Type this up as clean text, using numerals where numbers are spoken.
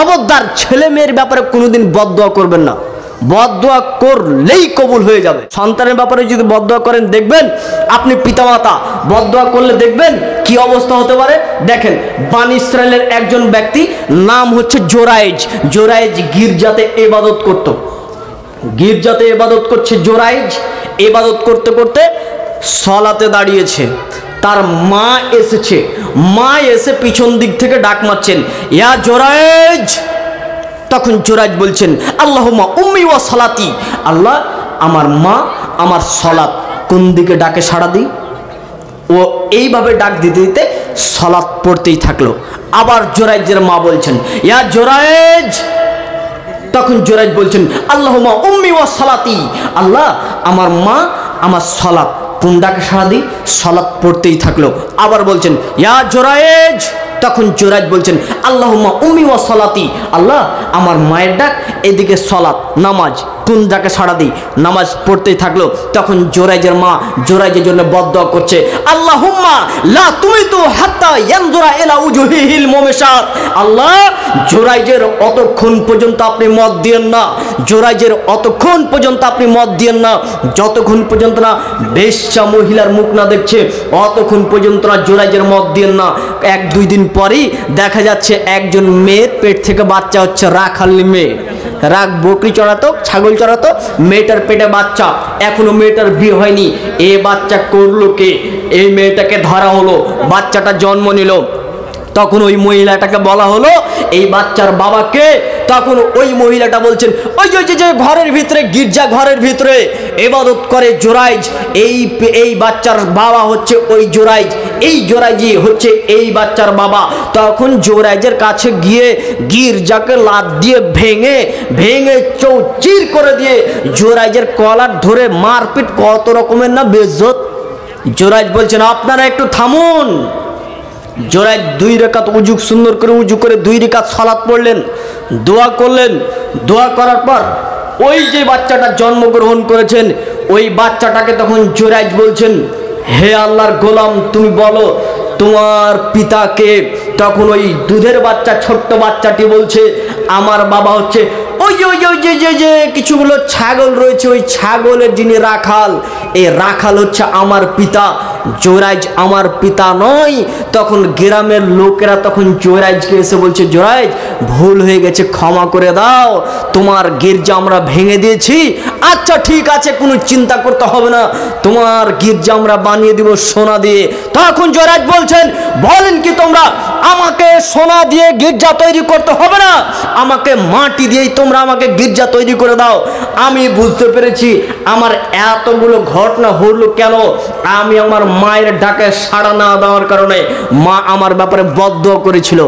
খবরদার ছেলে মেয়ের ব্যাপারে কোনোদিন বদদোয়া করবেন না। বদদোয়া করলেই কবুল হয়ে যাবে। সন্তানের ব্যাপারে যদি বদদোয়া করেন দেখবেন আপনি পিতামাতা বদদোয়া করলে দেখবেন কি অবস্থা হতে পারে। দেখেন বানি ইসরায়েলের একজন ব্যক্তি নাম হচ্ছে জোরাইজ। জোরাইজ গির্জাতে ইবাদত করত। গির্জাতে ইবাদত করছে জোরাইজ। ইবাদত করতে করতে সলাতে দাঁড়িয়েছে, তার মা এসেছে। মা এসে পিছন দিক থেকে ডাক মারছেন, ইয়া জোরাইজ। তখন জোরাইজ বলছেন, আল্লাহুম্মা উম্মি ওয়া সালাতি, আল্লাহ আমার মা আমার সলাত, কোন দিকে ডাকে সাড়া দিই। ও এইভাবে ডাক দিতে দিতে সলাত পড়তেই থাকলো। আবার জোরাইজের মা বলছেন, ইয়া জোরাইজ। তখন জোরাইজ বলছেন, আল্লাহুম্মা উম্মি ওয়া সালাতি, আল্লাহ আমার মা আমার সলাত, কোন ডাকে সাড়া দিই। সলাত পড়তেই থাকলো। আবার বলছেন, ইয়া জোরাইজ। তখন জোরাইজ বলছেন, আল্লাহুম্মা উম্মি ওয়া সালাতি, আল্লাহ আমার মায়ের ডাক, এদিকে সলাত নামাজ, কোন ডাকে সাড়া দিই। নামাজ পড়তেই থাকলো। তখন জোরাইজের মা জোরাইজের জন্য বদদোয়া করছে, আল্লাহুম্মা লা তুমিতু হাত্তা ইয়ানজুরা ইলা উজুহিহিল মুমিশাত, আল্লাহ জোরাইজের অতক্ষণ পর্যন্ত আপনি মত দিয়েন না। জোরাইজের অতক্ষণ পর্যন্ত আপনি মত দিয়েন না যতক্ষণ পর্যন্ত না বেশ্যা মহিলার মুখ না দেখছে, অতক্ষণ পর্যন্ত না জোরাইজের মত দিয়েন না। 1-2 দিন পরেই দেখা যাচ্ছে একজন মেয়ের পেট থেকে বাচ্চা হচ্ছে। রাখালি মেয়ে, বকরি চড়াতো, ছাগল চড়াতো, মেয়েটার পেটে বাচ্চা, এখনো মেয়েটার বিয়ে হয়নি। এ বাচ্চা করলো কে? এই মেয়েটাকে ধরা হলো, বাচ্চাটা জন্ম নিল। তখন ওই মহিলাটাকে বলা হলো এই বাচ্চার বাবাকে। তখন ওই মহিলাটা বলছেন, ওই যে ঘরের ভিতরে, গির্জা ঘরের ভিতরে ইবাদত করে জোরাইজ, এই বাচ্চার বাবা হচ্ছে ওই জোরাইজ, এই জোরাইজই হচ্ছে এই বাচ্চার বাবা। তখন জোরাইজের কাছে গিয়ে গির্জাকে লাত দিয়ে ভেঙে চৌচির করে দিয়ে জোরাইজের কলার ধরে মারপিট, কত রকমের না বেইজ্জত। জোরাইজ বলছেন, আপনারা একটু থামুন। জোরাইজ 2 রাকাত উজু, সুন্দর করে উজু করে 2 রাকাত সালাত পড়লেন, দোয়া করলেন। দোয়া করার পর ওই যে বাচ্চাটা জন্মগ্রহণ করেছেন ওই বাচ্চাটাকে তখন জোরাইজ বলছেন, হে আল্লাহর গোলাম তুমি বলো তোমার পিতাকে। তখন ওই দুধের বাচ্চা, ছোট্ট বাচ্চাটি বলছে, আমার বাবা হচ্ছে ওই যে কিছুগুলো ছাগল রয়েছে, ওই ছাগলের যিনি রাখাল, এই রাখাল হচ্ছে আমার পিতা। জোরাইজ আমার পিতা নয়। তখন গ্রামের লোকেরা তখন জোরাইজকে এসে বলছে, জোরাইজ ভুল হয়ে গেছে, ক্ষমা করে দাও, তোমার গির্জা আমরা ভেঙে দিয়েছি। আচ্ছা ঠিক আছে, কোনো চিন্তা করতে হবে না, তোমার গির্জা আমরা বানিয়ে দিব সোনা দিয়ে। তখন জোরাইজ বলছেন, বলেন কি তোমরা, আমাকে সোনা দিয়ে গির্জা তৈরি করতে হবে না, আমাকে মাটি দিয়েই তোমরা আমাকে গির্জা তৈরি করে দাও। আমি বুঝতে পেরেছি আমার এতগুলো ঘটনা হলো কেন। আমি আমার মায়ের ডাকে সাড়া না দেওয়ার কারণে মা আমার ব্যাপারে বদদোয়া করেছিল।